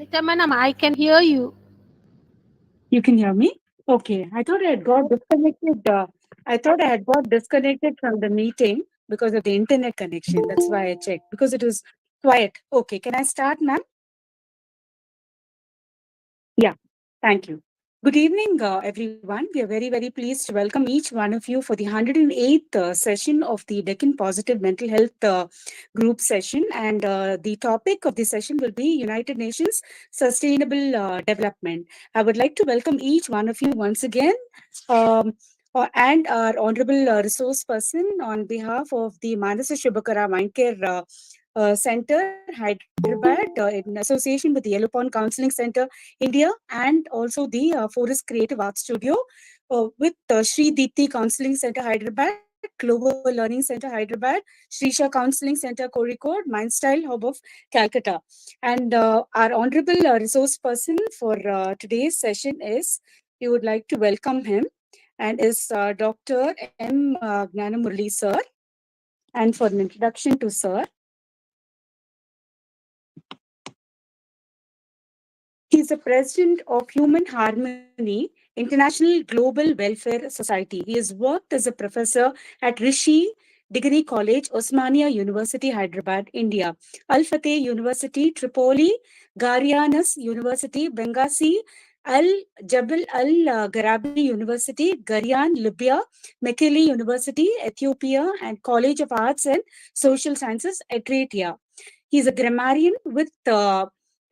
Anita Madam, I can hear you. You can hear me? Okay. I thought I had got disconnected. I thought I had got disconnected from the meeting because of the internet connection. That's why I checked because it was quiet. Okay. Can I start, ma'am? Yeah. Thank you. Good evening, everyone. We are very, very pleased to welcome each one of you for the 108th session of the Deccan Positive Mental Health Group session. And the topic of the session will be United Nations Sustainable Development. I would like to welcome each one of you once again. Um, and our honorable resource person on behalf of the Manasa Shubhakara Mindcare Center, Hyderabad, in association with the Yellow Pond Counseling Center, India, and also the Forest Creative Arts Studio with Sri Deepthi Counseling Center, Hyderabad, Global Learning Center, Hyderabad, Srisha Counseling Center, Kozhikode, Mindstyle Hub of Calcutta. And our honorable resource person for today's session is, we would like to welcome him, and is Dr. M. Gnanamurli, sir. And for an introduction to sir, he is the president of Human Harmony International Global Welfare Society. He has worked as a professor at Rishi Degree College, Osmania University, Hyderabad, India, Al Fateh University, Tripoli, Garianas University, Benghazi, Al Jabal Al Garabi University, Garian, Libya, Mekelle University, Ethiopia, and College of Arts and Social Sciences, Eritrea. He is a grammarian with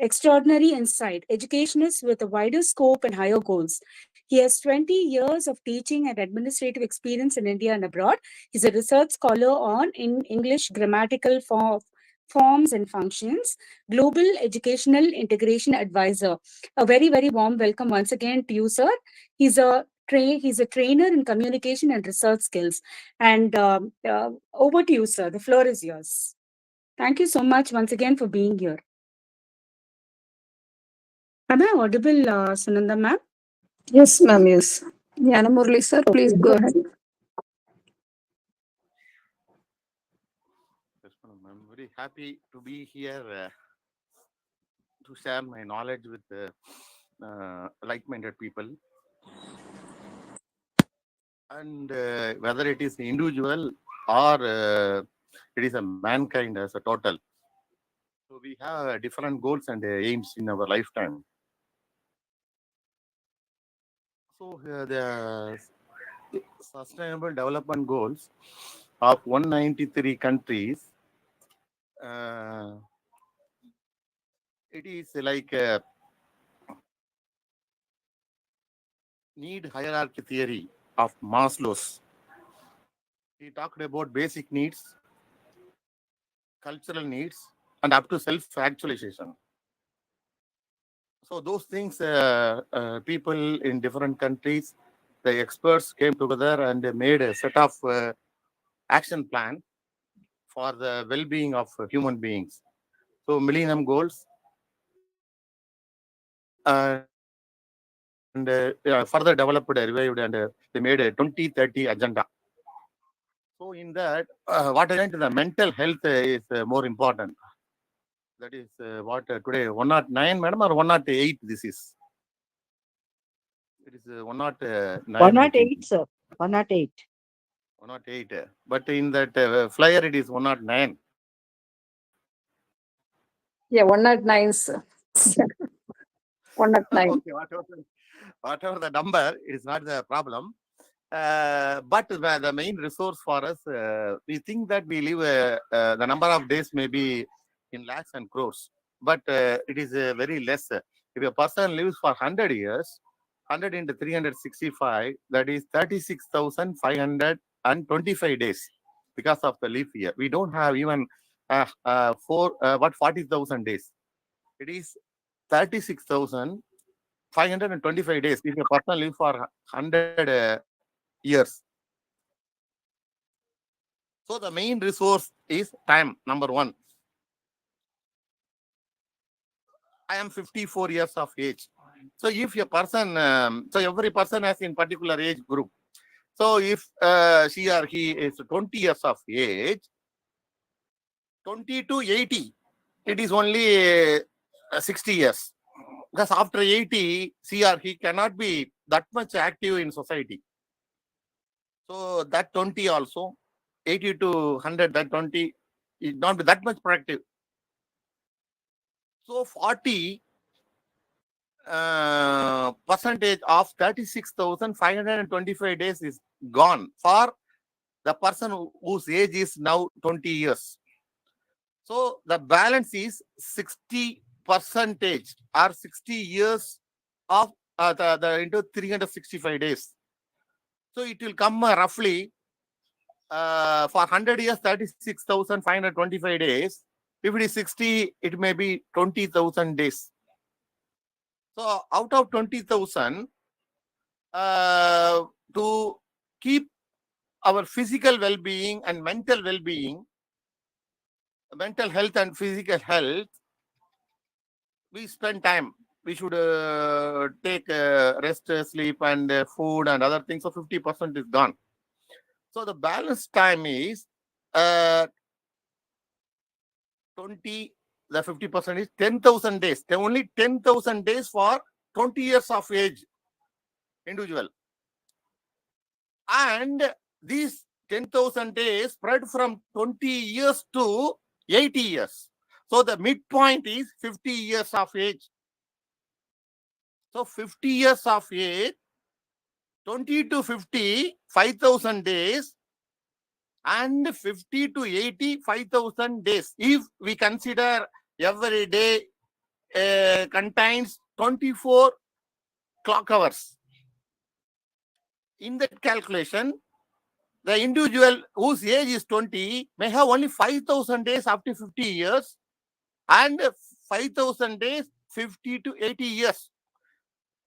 extraordinary insight, educationist with a wider scope and higher goals. He has 20 years of teaching and administrative experience in India and abroad. He's a research scholar on in English grammatical forms and functions, global educational integration advisor. A very, very warm welcome once again to you, sir. He's a trainer in communication and research skills. And over to you, sir. The floor is yours. Thank you so much once again for being here. Am I audible, Sunanda ma'am? Yes, ma'am, yes. Yanamurli, sir, please go ahead. Yes, madam. I'm very happy to be here to share my knowledge with like-minded people, and whether it is individual or it is a mankind as a total. So we have different goals and aims in our lifetime. So the Sustainable Development Goals of 193 countries, uh, it is like need hierarchy theory of Maslow's. He talked about basic needs, cultural needs, and up to self-actualization. So those things, people in different countries, the experts came together and they made a set of action plan for the well-being of human beings. So Millennium Goals, and further developed, revived, and they made a 2030 agenda. So in that, what I learned, the mental health is more important. That is what today 109, madam, or 108 this is. It is 109, I think. 108, sir. 108. 108. But in that flyer, it is 109. Yeah, 109, sir. 109. Okay, whatever the number, it is not the problem. But the main resource for us, we think that we live, the number of days may be in lakhs and crores, but it is very less. If a person lives for 100 years, 100 into 365, that is 36,525 days because of the leap year. We don't have even 40,000 days. It is 36,525 days if a person lives for 100 years. So the main resource is time, number one. I am 54 years of age. So if a person, so every person has in particular age group. So if she or he is 20 years of age, 20 to 80, it is only 60 years. because after 80 CR, he cannot be that much active in society. So that 20 also, 80 to 100, that 20 is not be that much productive. So 40 percentage of 36,525 days is gone for the person whose age is now 20 years. So the balance is 60 percentage or 60 years of the into 365 days. So it will come roughly for 100 years, 36,525 days. If it is 60, it may be 20,000 days. So out of 20,000, to keep our physical well-being and mental well-being, mental health and physical health, we spend time. We should take rest, sleep, and food and other things. So 50% is gone. So the balance time is 20. The 50% is 10,000 days. Only 10,000 days for 20 years of age individual. And these 10,000 days spread from 20 years to 80 years. So the midpoint is 50 years of age. So 50 years of age, 20 to 50, 5,000 days, and 50 to 80, 5,000 days. If we consider every day contains 24 clock hours. In that calculation, the individual whose age is 20 may have only 5,000 days after 50 years and 5,000 days 50 to 80 years.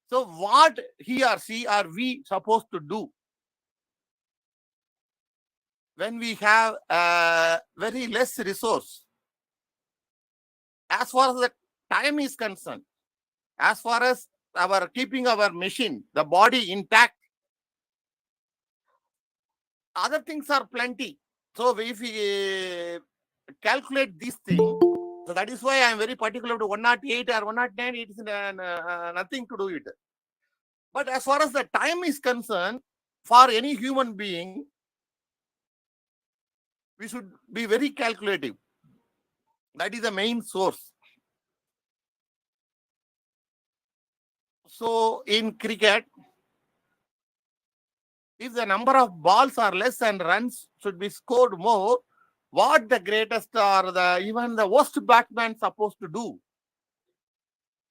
So what he or she are we supposed to do when we have very less resource? As far as the time is concerned, as far as our keeping our machine, the body intact, other things are plenty. So if we calculate these things, so that is why I am very particular to 108 or 109, it is nothing to do with it. But as far as the time is concerned, for any human being, we should be very calculative. That is the main source. So in cricket, if the number of balls are less and runs should be scored more, what the greatest or even the worst batsman supposed to do?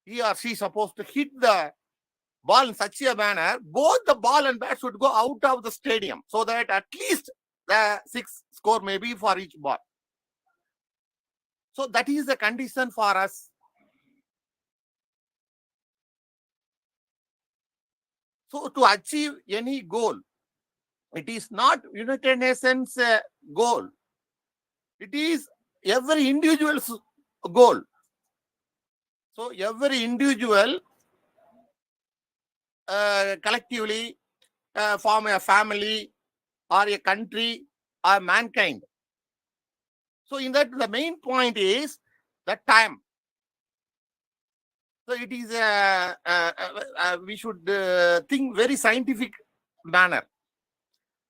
He or she supposed to hit the ball in such a manner, both the ball and bat should go out of the stadium, so that at least the 6 score may be for each ball. So that is the condition for us. So to achieve any goal, it is not United Nations goal. It is every individual's goal. So every individual collectively form a family or a country or mankind. So in that, the main point is the time. So it is we should think very scientific manner.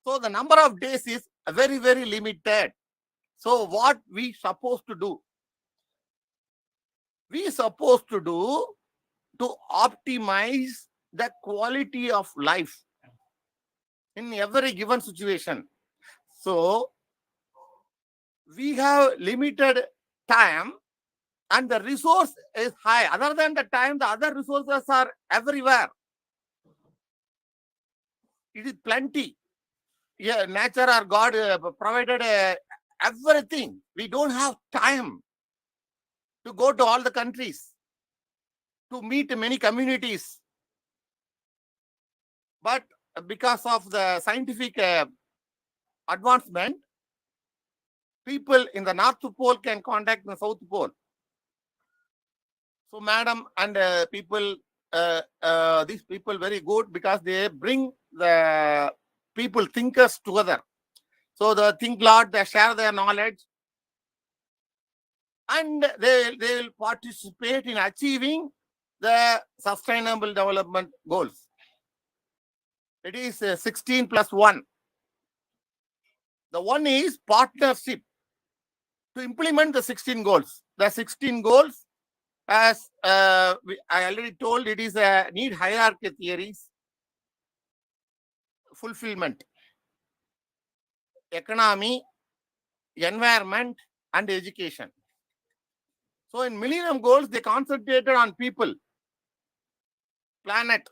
So the number of days is very, very limited. So what we supposed to do? We supposed to do to optimize the quality of life in every given situation. So we have limited time and the resource is high. Other than the time, the other resources are everywhere. It is plenty. Yeah, nature or God provided everything. We don't have time to go to all the countries, to meet many communities. But because of the scientific advancement, people in the North Pole can contact the South Pole. So, madam, and people, these people very good because they bring the people, thinkers together. So, the think lot, they share their knowledge and they will participate in achieving the Sustainable Development Goals. It is 16 plus 1. The one is partnership to implement the 16 goals. The 16 goals, as I already told, it is a need hierarchy theories, fulfillment, economy, environment, and education. So in Millennium Goals, they concentrated on people, planet.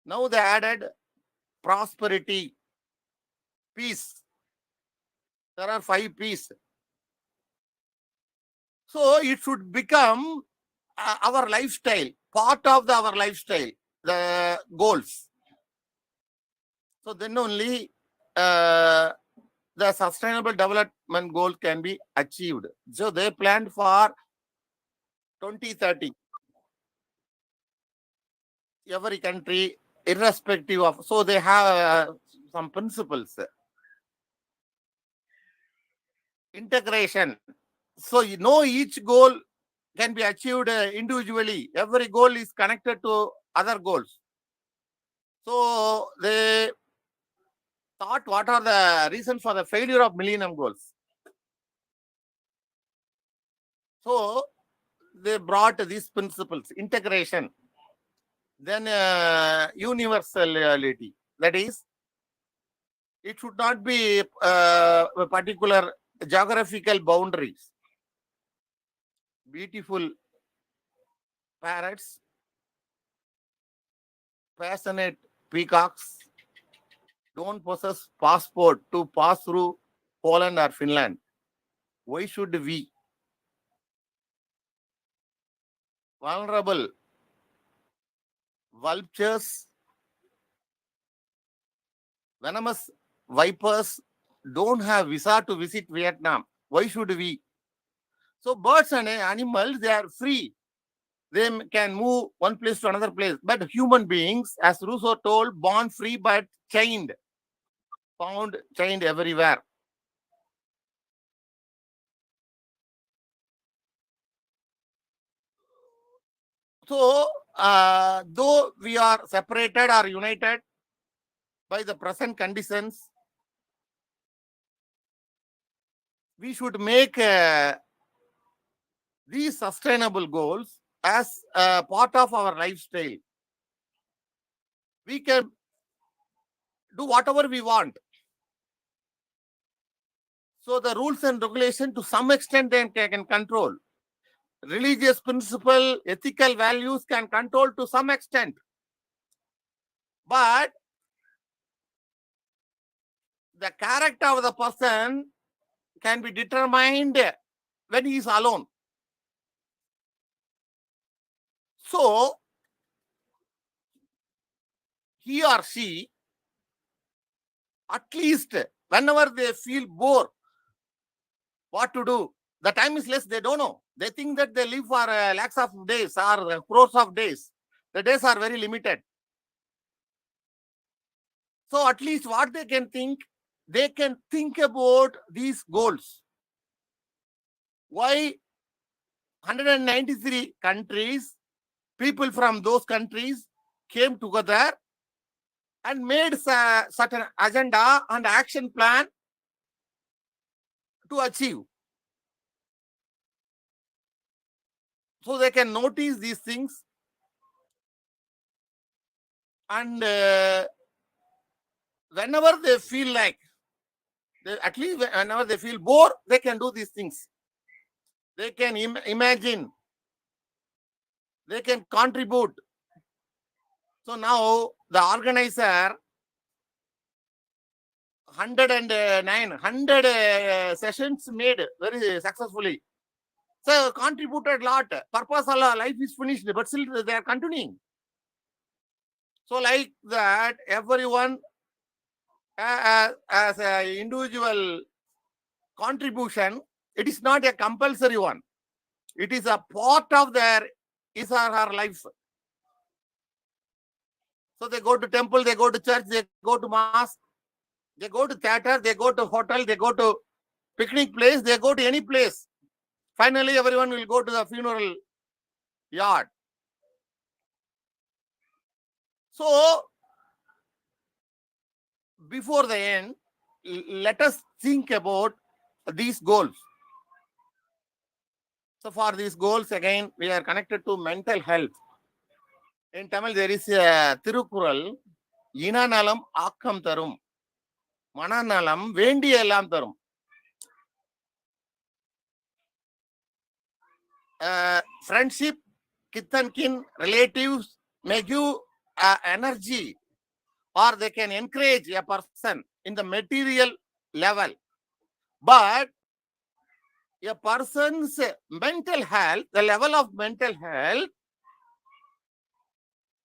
Now they added prosperity, peace. There are 5 P's. So it should become our lifestyle, part of our lifestyle, the goals. So then only the sustainable development goal can be achieved. So they planned for 2030. Every country, irrespective of, so they have some principles. Integration. So you know each goal can be achieved individually. Every goal is connected to other goals. So they thought, what are the reasons for the failure of Millennium Goals? So they brought these principles: integration, then universality. That is, it should not be a particular geographical boundaries. Beautiful parrots, passionate peacocks don't possess passport to pass through Poland or Finland. Why should we? Vulnerable vultures, venomous vipers don't have visa to visit Vietnam. Why should we? So birds and animals, they are free. They can move one place to another place. But human beings, as Rousseau told, born free but chained, found chained everywhere. So, though we are separated or united by the present conditions, we should make these sustainable goals as a part of our lifestyle. We can do whatever we want. So the rules and regulation, to some extent, they can control. Religious principle, ethical values can control to some extent. But the character of the person can be determined when he is alone. So he or she, at least whenever they feel bored, what to do? The time is less, they don't know. They think that they live for lakhs of days or crores of days. The days are very limited. So at least what they can think about these goals. Why 193 countries, people from those countries came together and made a certain agenda and action plan to achieve. So they can notice these things, and whenever they feel like, at least whenever they feel bored, they can do these things. They can imagine, they can contribute. So now the organizer 100 sessions made very successfully. So contributed a lot. Purpose of life is finished, but still they are continuing. So like that, everyone as an individual contribution, it is not a compulsory one. It is a part of their his or her life. So they go to temple, they go to church, they go to mosque, they go to theater, they go to hotel, they go to picnic place, they go to any place. Finally, everyone will go to the funeral yard. So, before the end, let us think about these goals. So, for these goals, again, we are connected to mental health. In Tamil, there is a Tirukural, Inanalam Akkam Tarum, Mananalam Vendi Elam Tarum. Friendship, kith and kin, relatives may give energy, or they can encourage a person in the material level. But a person's mental health, the level of mental health,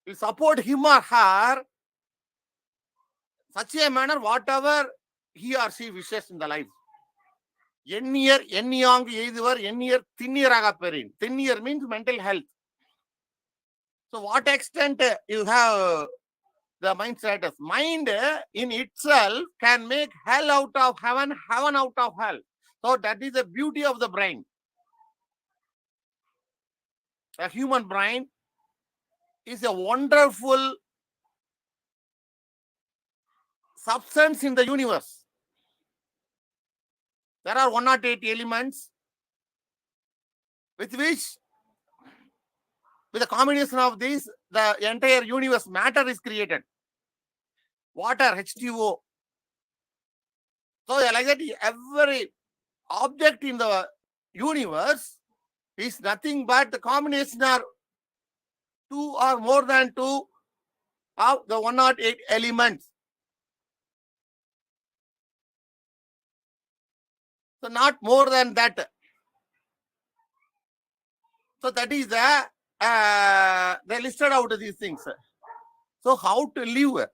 will support him or her such a manner whatever he or she wishes in the life. Ennier, enniyang, either ennier, thinnier perin. Thinnier means mental health. So, what extent you have the mind status? Mind in itself can make hell out of heaven, heaven out of hell. So, that is the beauty of the brain. The human brain is a wonderful substance in the universe. There are 108 elements with which, with the combination of these, the entire universe, matter is created. Water, H2O. So, like that, every object in the universe is nothing but the combination of two or more than two of the 108 elements. So, not more than that. So, that is they listed out these things. So, how to live?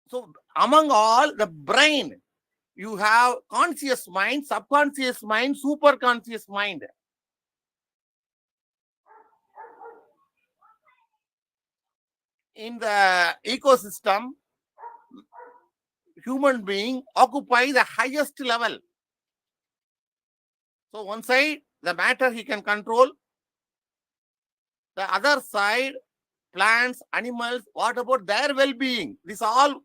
So, among all, the brain, you have conscious mind, subconscious mind, superconscious mind. In the ecosystem, human being occupy the highest level. So, one side, the matter he can control. The other side, plants, animals, what about their well-being? This all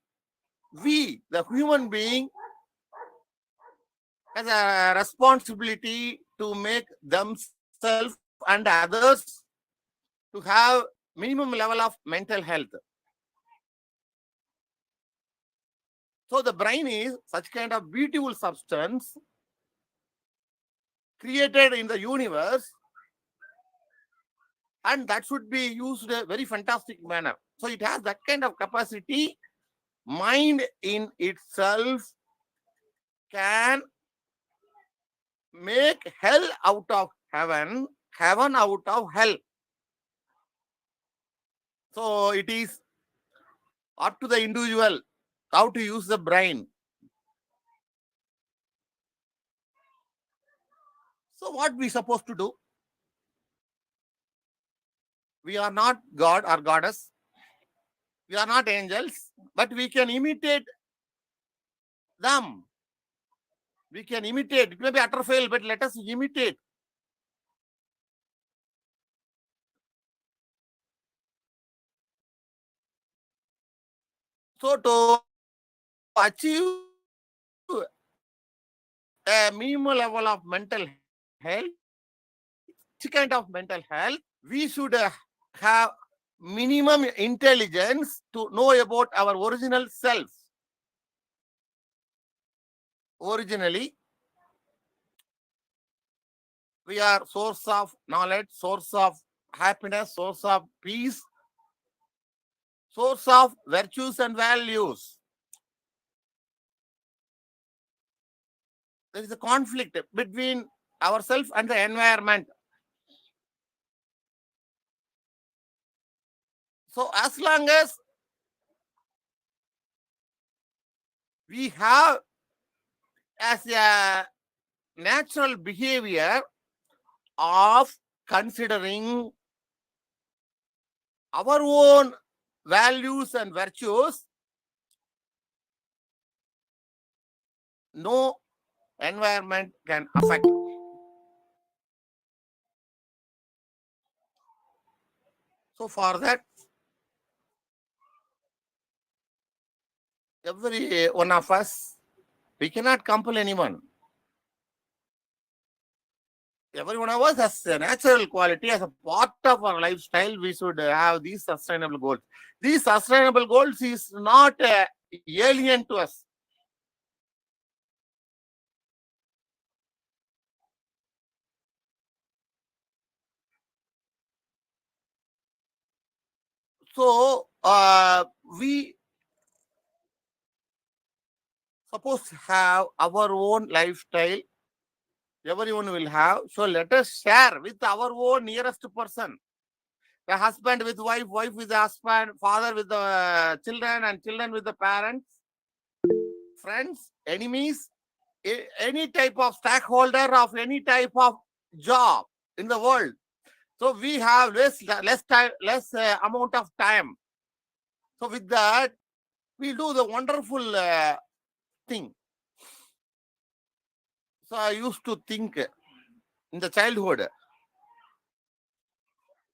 we, the human being, has a responsibility to make themselves and others to have minimum level of mental health. So the brain is such kind of beautiful substance created in the universe, and that should be used in a very fantastic manner. So it has that kind of capacity. Mind in itself can make hell out of heaven, heaven out of hell. So it is up to the individual how to use the brain. So what we supposed to do? We are not God or goddess. We are not angels, but we can imitate them. We can imitate. It may be utter fail, but let us imitate. So to achieve a minimal level of mental health, which kind of mental health, we should have minimum intelligence to know about our original self. Originally, we are source of knowledge, source of happiness, source of peace, source of virtues and values. There is a conflict between ourselves and the environment. So as long as we have as a natural behavior of considering our own values and virtues, no environment can affect. So for that, every one of us, we cannot compel anyone. Every one of us has a natural quality. As a part of our lifestyle, we should have these sustainable goals. These sustainable goals is not alien to us. So we suppose to have our own lifestyle. Everyone will have. So let us share with our own nearest person. The husband with wife, wife with the husband, father with the children, and children with the parents, friends, enemies, any type of stakeholder of any type of job in the world. So we have less time, less amount of time. So with that, we do the wonderful thing. So I used to think in the childhood,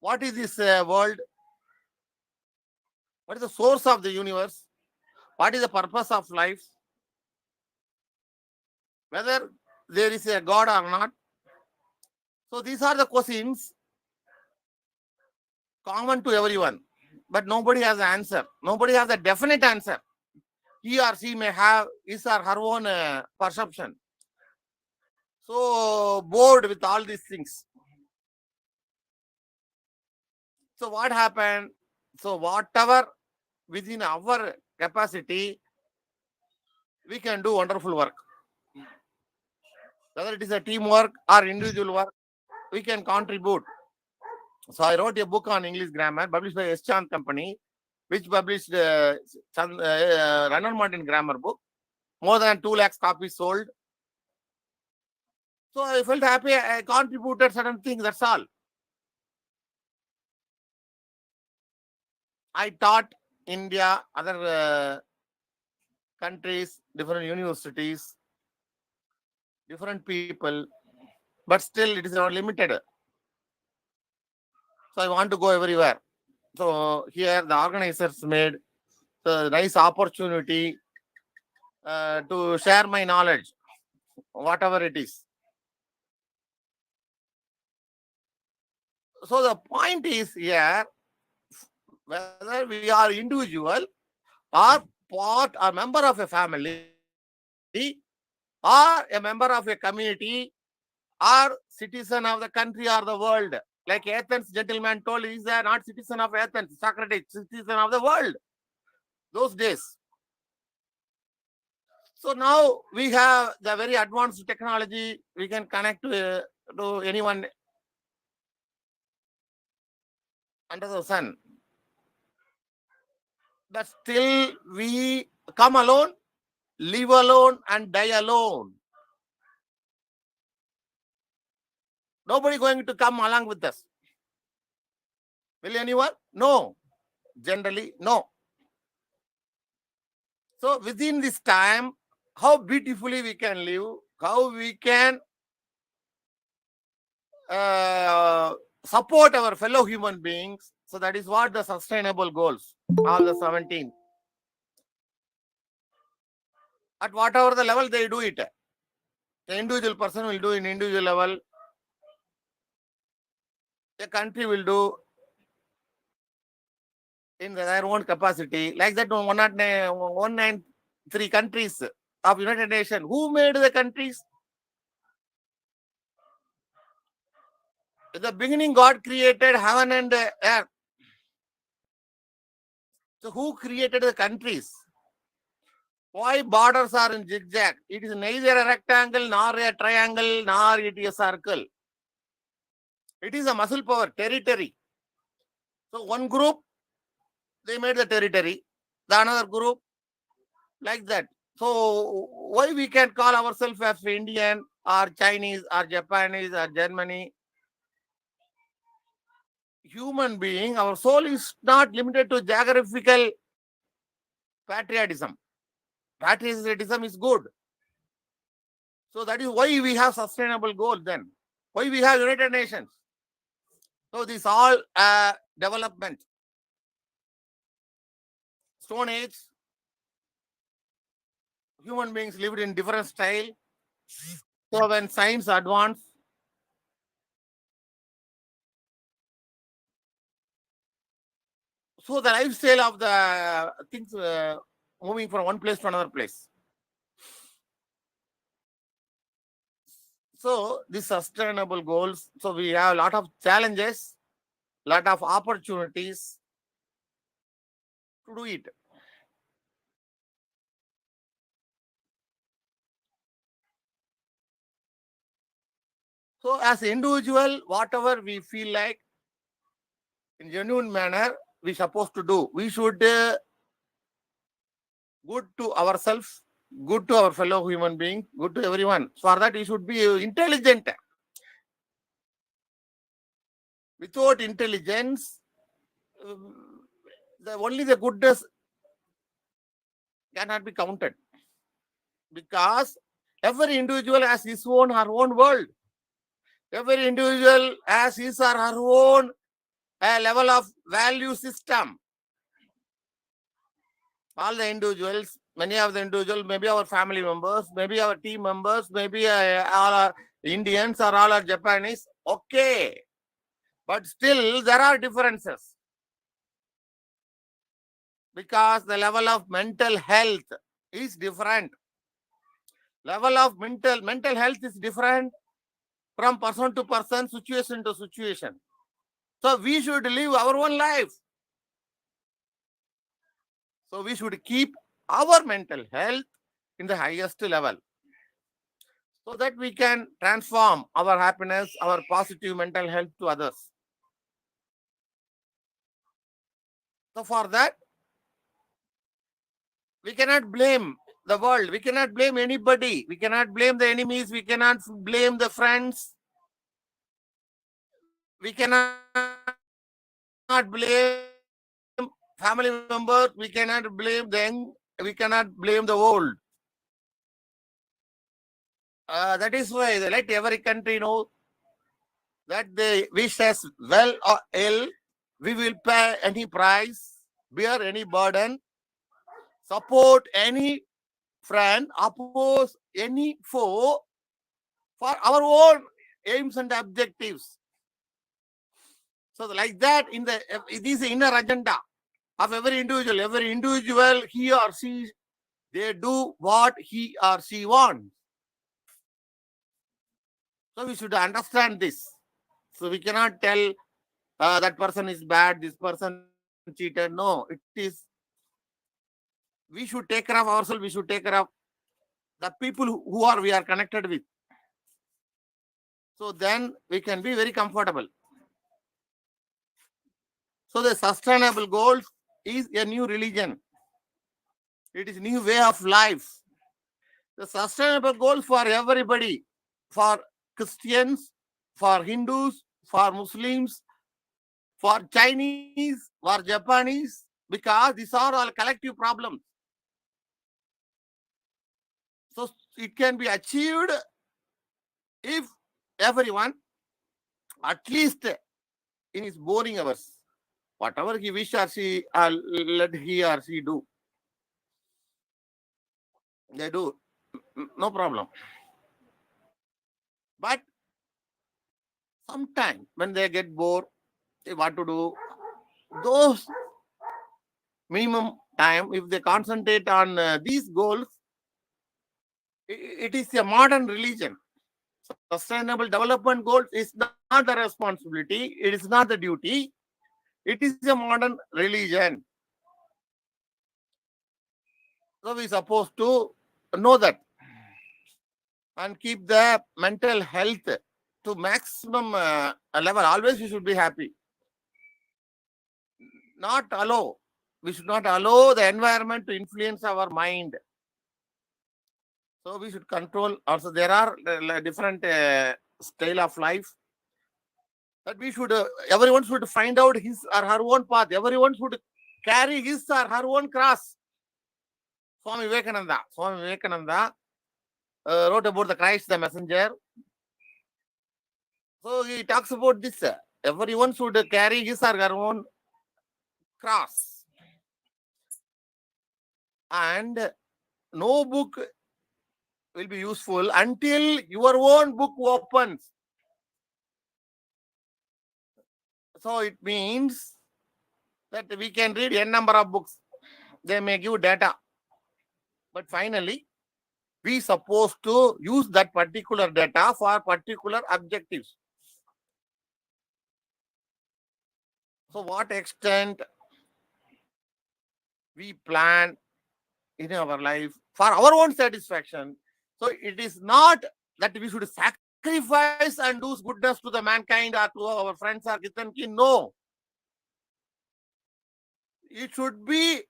what is this world? What is the source of the universe? What is the purpose of life? Whether there is a God or not. So these are the questions common to everyone, but nobody has an answer. Nobody has a definite answer. He or she may have his or her own perception. So bored with all these things. So what happened? So whatever within our capacity, we can do wonderful work. Whether it is a teamwork or individual work, we can contribute. So I wrote a book on English grammar published by S. Chand Company, which published Ranal Martin grammar book. More than 2 lakhs copies sold. So I felt happy. I contributed certain things. That's all. I taught India, other countries, different universities, different people, but still it is not limited. So I want to go everywhere. So here the organizers made a nice opportunity to share my knowledge, whatever it is. So the point is here, whether we are individual or part or member of a family or a member of a community or citizen of the country or the world. Like Athens gentleman told, he is not citizen of Athens, Socrates, citizen of the world. Those days. So now we have the very advanced technology. We can connect to anyone under the sun. But still we come alone, live alone, and die alone. Nobody going to come along with us. Will anyone? No. Generally, no. So within this time, how beautifully we can live, how we can support our fellow human beings. So that is what the sustainable goals, all the 17. At whatever the level they do it. The individual person will do in individual level. The country will do in their own capacity. Like that 193 countries of United Nations. Who made the countries? At the beginning, God created heaven and earth. So who created the countries? Why borders are in zigzag? It is neither a rectangle, nor a triangle, nor it is a circle. It is a muscle power, territory. So one group, they made the territory. The another group, like that. So why we can call ourselves as Indian or Chinese or Japanese or Germany? Human being, our soul is not limited to geographical patriotism. Patriotism is good. So that is why we have sustainable goals then. Why we have United Nations. So this all development. Stone Age, human beings lived in different style. So when science advanced, so the lifestyle of the things moving from one place to another place. So these sustainable goals, so we have a lot of challenges, lot of opportunities to do it. So as individual, whatever we feel like in genuine manner, we supposed to do. We should good to ourselves, good to our fellow human being, good to everyone. For that, we should be intelligent. Without intelligence, only the goodness cannot be counted. Because every individual has his own, her own world. Every individual has his or her own level of value system. All the individuals, many of the individuals, maybe our family members, maybe our team members, maybe all are Indians or all are Japanese. Okay. But still, there are differences. Because the level of mental health is different. Level of mental health is different from person to person, situation to situation. So we should live our own life. So we should keep our mental health in the highest level so that we can transform our happiness, our positive mental health to others. So for that, we cannot blame the world. We cannot blame anybody. We cannot blame the enemies. We cannot blame the friends. We cannot blame family members. We cannot blame them. We cannot blame the old. That is why let every country know that they wish us well or ill. We will pay any price, bear any burden, support any friend, oppose any foe for our own aims and objectives. So like that, it is the inner agenda of every individual. Every individual, he or she, they do what he or she wants. So we should understand this. So we cannot tell that person is bad, this person cheated. No, it is, we should take care of ourselves. We should take care of the people we are connected with. So then we can be very comfortable. So the sustainable goals is a new religion. It is a new way of life. The sustainable goals for everybody, for Christians, for Hindus, for Muslims, for Chinese, for Japanese, because these are all collective problems. So it can be achieved if everyone, at least in his boring hours, whatever he wish or she, let he or she do. They do, no problem. But sometimes when they get bored, they want to do those minimum time. If they concentrate on these goals, it is a modern religion. Sustainable development goals is not the responsibility. It is not the duty. It is a modern religion. So we are supposed to know that and keep the mental health to maximum level. Always we should be happy. We should not allow the environment to influence our mind. So we should control. Also, there are different style of life that we should, everyone should find out his or her own path. Everyone should carry his or her own cross. Swami Vivekananda wrote about the Christ, the messenger. So he talks about this. everyone should carry his or her own cross. And no book will be useful until your own book opens. So it means that we can read n number of books. They may give data. But finally, we supposed to use that particular data for particular objectives. So what extent we plan in our life for our own satisfaction. So it is not that we should sacrifice and do goodness to the mankind or to our friends or kith and kin. No. It should be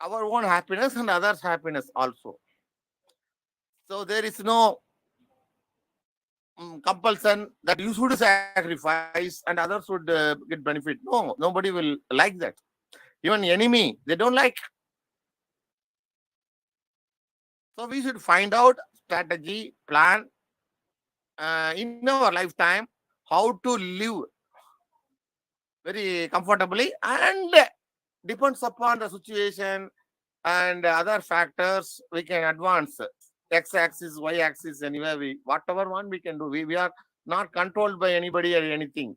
our own happiness and others' happiness also. So there is no compulsion that you should sacrifice and others should get benefit. No, nobody will like that. Even enemy, they don't like. So we should find out strategy, plan in our lifetime how to live very comfortably, and depends upon the situation and other factors. We can advance x-axis, y-axis, anywhere whatever one we can do. We are not controlled by anybody or anything.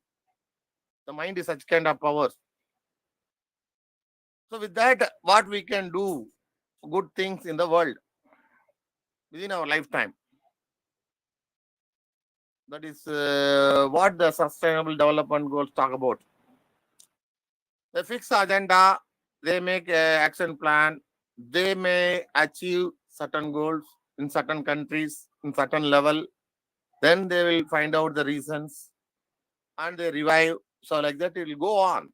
The mind is such kind of power. So with that, what we can do good things in the world within our lifetime. That is what the Sustainable Development Goals talk about. They fix agenda, they make action plan, they may achieve certain goals in certain countries, in certain level. Then they will find out the reasons and they revive. So like that, it will go on.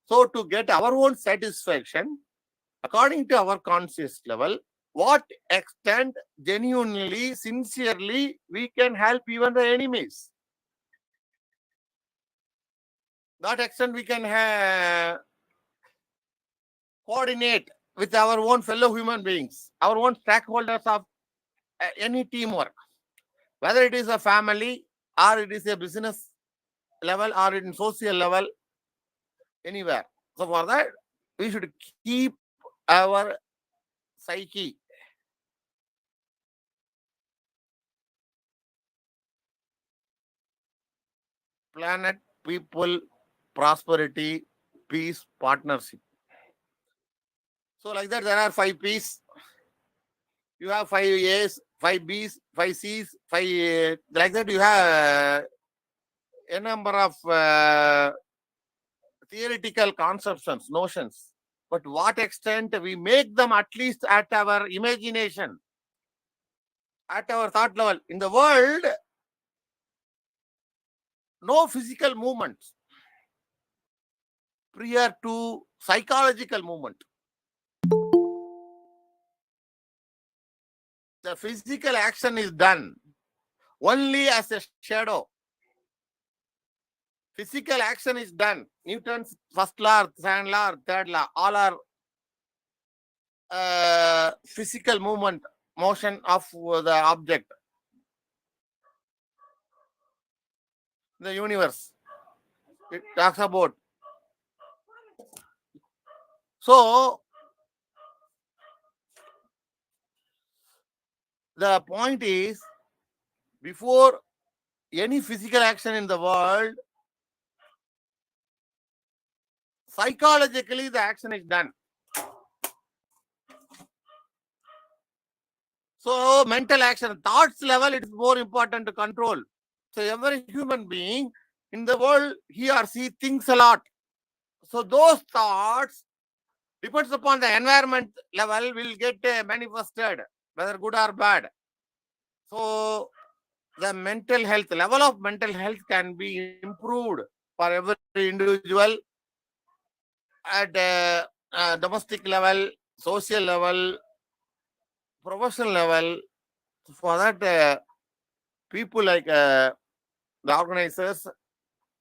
So to get our own satisfaction, according to our conscious level, what extent genuinely, sincerely, we can help even the enemies. That extent we can coordinate with our own fellow human beings, our own stakeholders of any teamwork, whether it is a family or it is a business level or in social level, anywhere. So for that, we should keep our psyche planet, people, prosperity, peace, partnership. So like that, there are 5 P's. You have 5 A's, 5 B's, 5 C's, 5 like that. You have a number of theoretical conceptions, notions. But what extent we make them at least at our imagination, at our thought level. In the world, no physical movement prior to psychological movement. The physical action is done only as a shadow. Physical action is done. Newton's first law, second law, third law, all are physical movement, motion of the object. The universe, it talks about. So, the point is, before any physical action in the world, psychologically the action is done. So mental action, thoughts level, it is more important to control. So every human being in the world, he or she thinks a lot. So those thoughts, depends upon the environment level, will get manifested, whether good or bad. So the mental health, level of mental health can be improved for every individual at domestic level, social level, professional level. For that, people like the organizers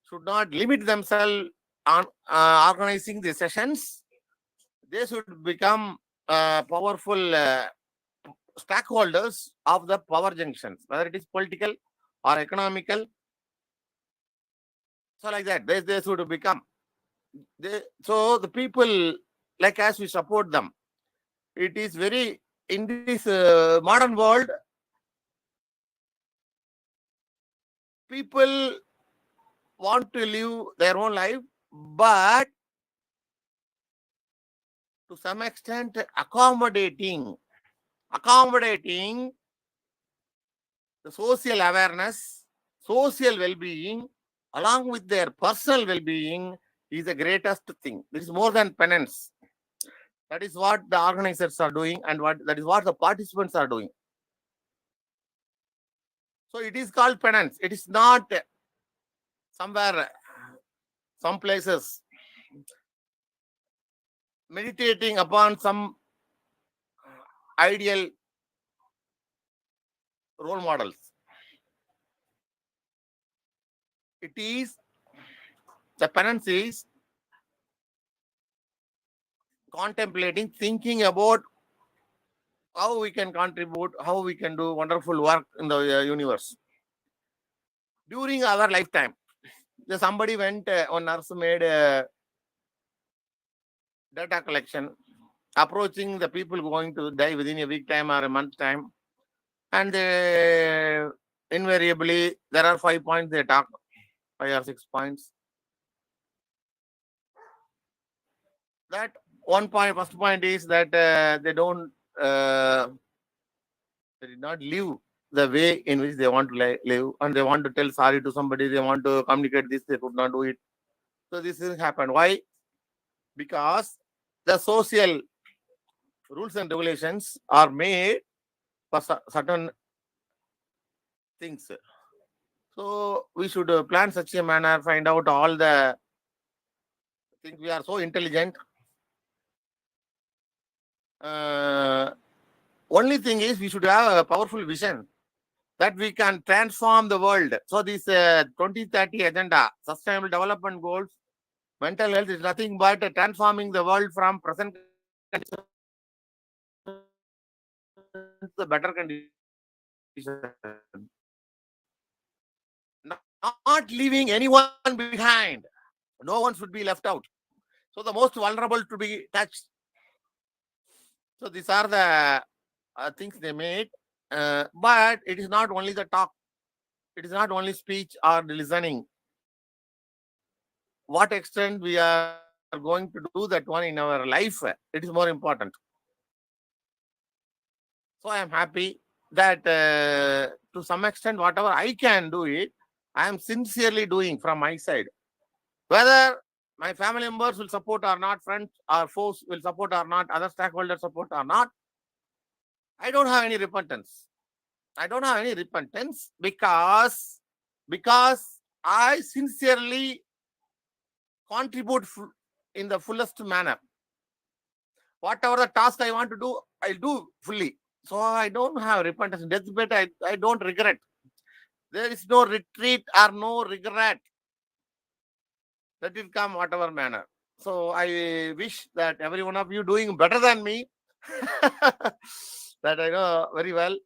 should not limit themselves on organizing the sessions. They should become powerful stakeholders of the power junctions, whether it is political or economical So like that, they should become. So the people, like as we support them, it is very, in this modern world, people want to live their own life, but to some extent accommodating the social awareness, social well-being, along with their personal well-being is the greatest thing. This is more than penance. That is what the organizers are doing, and that is what the participants are doing. So it is called penance. It is not somewhere, some places, meditating upon some ideal role models. It is, the penance is contemplating, thinking about how we can contribute, how we can do wonderful work in the universe. During our lifetime, somebody went, one nurse made a data collection, approaching the people going to die within a week time or a month time. And invariably, there are 5 points they talk, 5 or 6 points. That one point, first point is that they did not live the way in which they want to live, and they want to tell sorry to somebody, they want to communicate this, they could not do it. So this has happened. Why? Because the social rules and regulations are made for certain things. So we should plan such a manner, find out all the things. We are so intelligent. Only thing is we should have a powerful vision that we can transform the world. So this 2030 agenda, sustainable development goals, mental health is nothing but transforming the world from present conditions to the better condition. Not leaving anyone behind. No one should be left out. So the most vulnerable to be touched. So these are the things they made. But it is not only the talk. It is not only speech or the listening. What extent we are going to do that one in our life, it is more important. So I am happy that to some extent, whatever I can do it, I am sincerely doing from my side. Whether my family members will support or not, friends or foes will support or not, other stakeholders support or not, I don't have any repentance. I don't have any repentance because I sincerely contribute in the fullest manner. Whatever the task I want to do, I'll do fully. So I don't have repentance. Deathbed, I don't regret. There is no retreat or no regret. Let it come whatever manner. So I wish that every one of you doing better than me. That I know very well.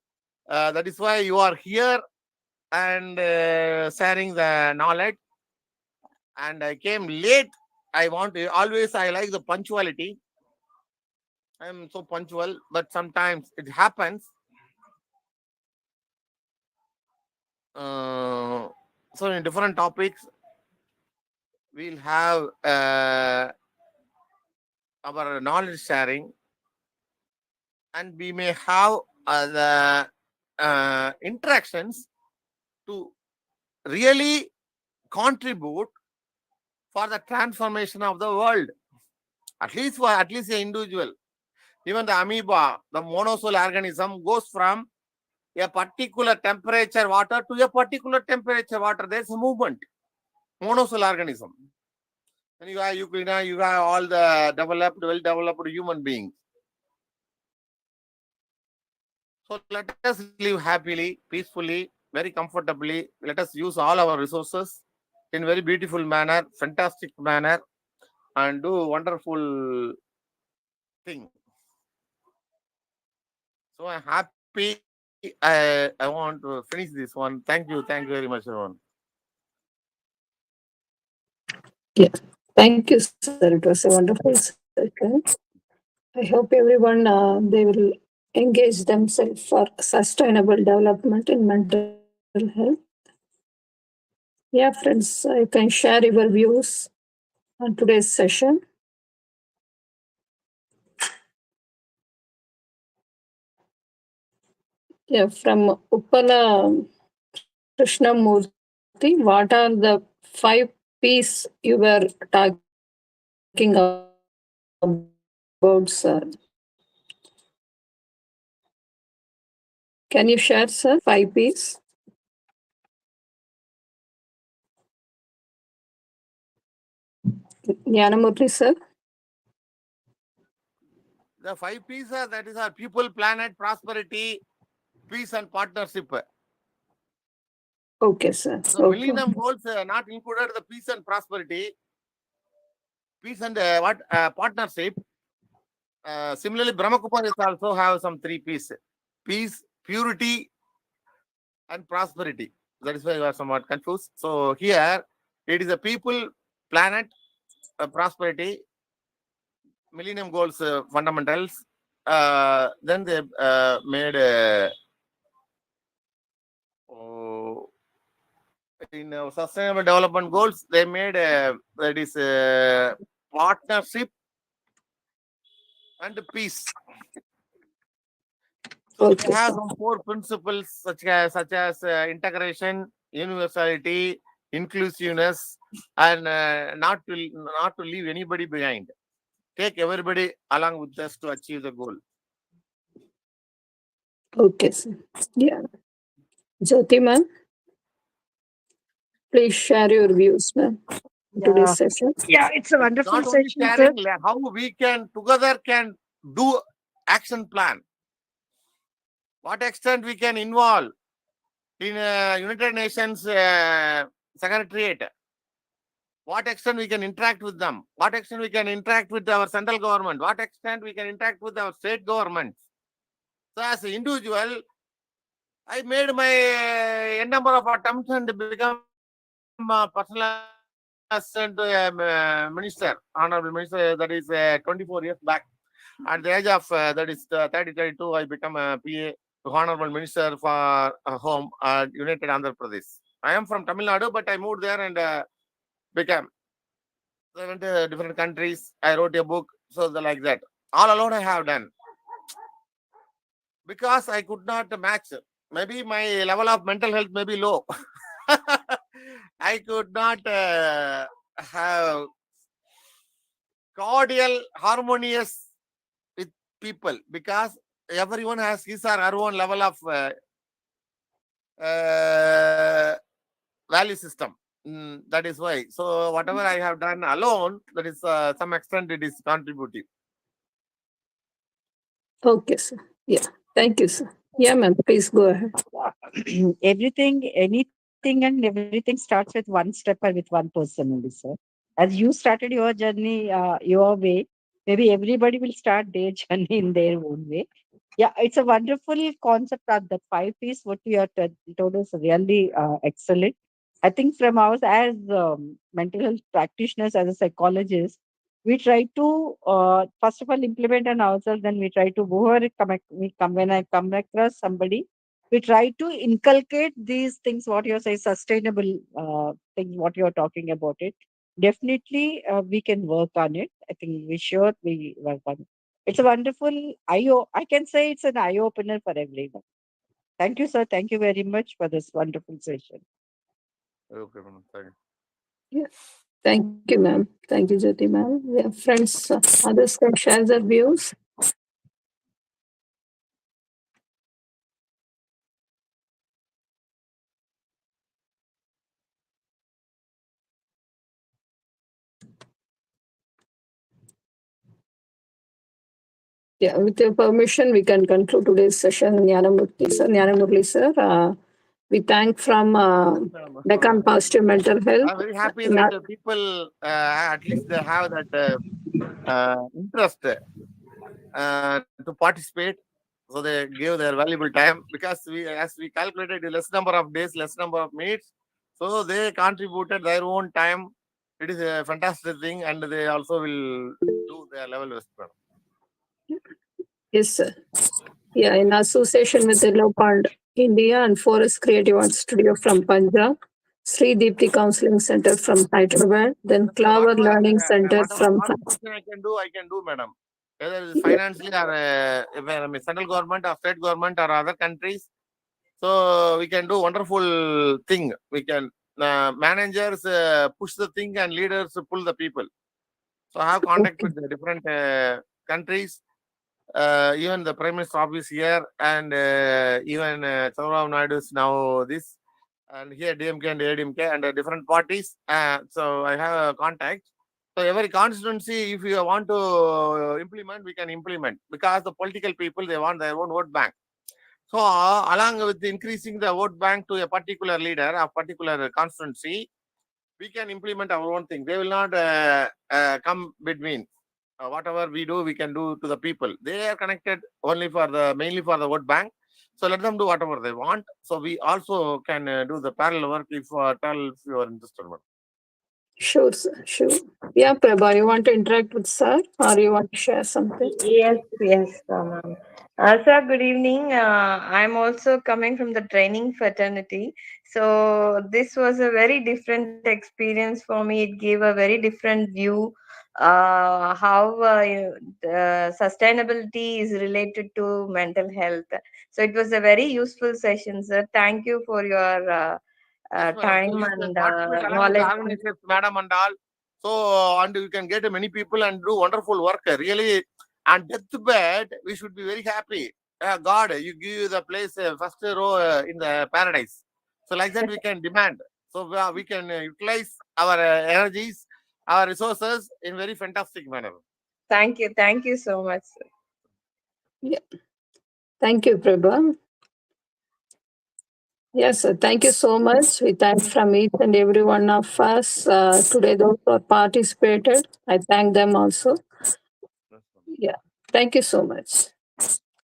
That is why you are here and sharing the knowledge. And I came late. I like the punctuality. I am so punctual, but sometimes it happens. So in different topics, we'll have our knowledge sharing, and we may have the interactions to really contribute for the transformation of the world. At least the individual. Even the amoeba, the monosoul organism, goes from a particular temperature water to a particular temperature water. There's a movement. Monosoul organism. And you have all the well-developed human beings. So let us live happily, peacefully, very comfortably. Let us use all our resources in very beautiful manner, fantastic manner, and do wonderful thing. So I'm happy. I want to finish this one. Thank you very much, everyone. Thank you, sir. It was a wonderful session. I hope everyone they will engage themselves for sustainable development in mental health. Yeah, friends, you can share your views on today's session. Yeah, from Uppala Krishnamurthy, what are the 5 P's you were talking about, sir? Can you share, sir, 5 P's? Jnanamurthy, sir. The 5 P's are, that is our people, planet, prosperity, peace and partnership. Okay, sir. So Okay. Millennium Goals not included the peace and prosperity, peace and partnership. Similarly, Brahma Kumaris also have some 3 P's: peace, purity, and prosperity. That is why you are somewhat confused. So here it is a people, planet, prosperity, Millennium Goals fundamentals. Then they made in sustainable development goals. They made that is partnership and peace. So Okay, they have sir. some 4 principles such as integration, universality, inclusiveness, and not to leave anybody behind. Take everybody along with us to achieve the goal. Okay, sir. Yeah. Jyoti, ma'am, please share your views, ma'am, in Yeah. today's session. Yeah, it's a wonderful Not only session, sir. sharing, how we can together can do action plan. What extent we can involve in United Nations Secretariat. What extent we can interact with them. What extent we can interact with our central government. What extent we can interact with our state governments. So as an individual, I made my n number of attempts and become a personal assistant to a minister, honorable minister, that is 24 years back. At the age of that is 30, 32, I become a PA to honorable minister for home at United Andhra Pradesh. I am from Tamil Nadu, but I moved there and became. I went to different countries. I wrote a book, so like that. All alone I have done. Because I could not match. Maybe my level of mental health may be low. I could not have cordial, harmonious with people because everyone has his or her own level of value system. That is why. So whatever I have done alone, that is some extent it is contributive. Okay, sir. Yeah. Thank you, sir. Yeah, ma'am, please go ahead. Anything and everything starts with one step or with one person only, sir. As you started your journey your way, maybe everybody will start their journey in their own way. Yeah, it's a wonderful concept of the 5 P's. What you have told us really excellent. I think from ours as mental health practitioners, as a psychologist, we try to first of all implement on ourselves. Then we try to whoever when I come across somebody, we try to inculcate these things. What you're saying, sustainable things. What you're talking about it. Definitely, we can work on it. I think we work on it. It's a wonderful I can say it's an eye opener for everyone. Thank you, sir. Thank you very much for this wonderful session. Okay, thank you. Yeah. Thank you, ma'am. Thank you, Jyoti, ma'am. Yeah, friends, others can share their views. Yeah, with your permission, we can conclude today's session. Jnanamurthy, sir. We thank from Deccan Positive Mental Health. I'm very happy that people at least they have that interest to participate. So they give their valuable time because as we calculated, less number of days, less number of minutes. So they contributed their own time It is a fantastic thing, and they also will do their level best, madam. Yes, sir. Yeah, in association with the Leopard India and Forest Creative Art Studio from Punjab, Sri Deepti Counseling Center from Hyderabad, then Clover Learning Center from. What question I can do, madam. Whether it's financially or central government or state government or other countries. So we can do wonderful thing. We can managers push the thing and leaders pull the people. So I have contact with the different countries. Even the Prime Minister office here, and even Chandrababu Naidu is now this, and here DMK and ADMK and different parties. So I have a contact. So every constituency, if you want to implement, we can implement, because the political people, they want their own vote bank. So along with increasing the vote bank to a particular leader, a particular constituency, we can implement our own thing. They will not come between. Whatever we do, we can do to the people. They are connected only for mainly for the vote bank. So let them do whatever they want. So we also can do the parallel work if you are interested. Sure, sir. Sure. Yeah, Prabha, you want to interact with sir or you want to share something? Yes, ma'am. Sir, good evening. I'm also coming from the training fraternity. So this was a very different experience for me. It gave a very different view how sustainability is related to mental health. So it was a very useful session, sir. Thank you for your time and knowledge. Madam and all. So, and you can get many people and do wonderful work. Really, on deathbed, we should be very happy. God, you give the place first row in the paradise. So, like that, we can demand. So, we can utilize our energies, our resources in very fantastic manner. Thank you so much, sir. Yeah. Thank you, Prabha. Yes, sir. Thank you so much. We thank from each and every one of us today, those who are participated. I thank them also. Yeah. Thank you so much.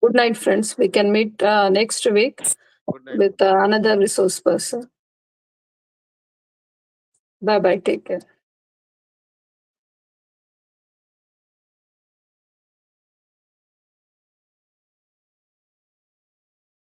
Good night, friends. We can meet next week with another resource person. Bye-bye. Take care.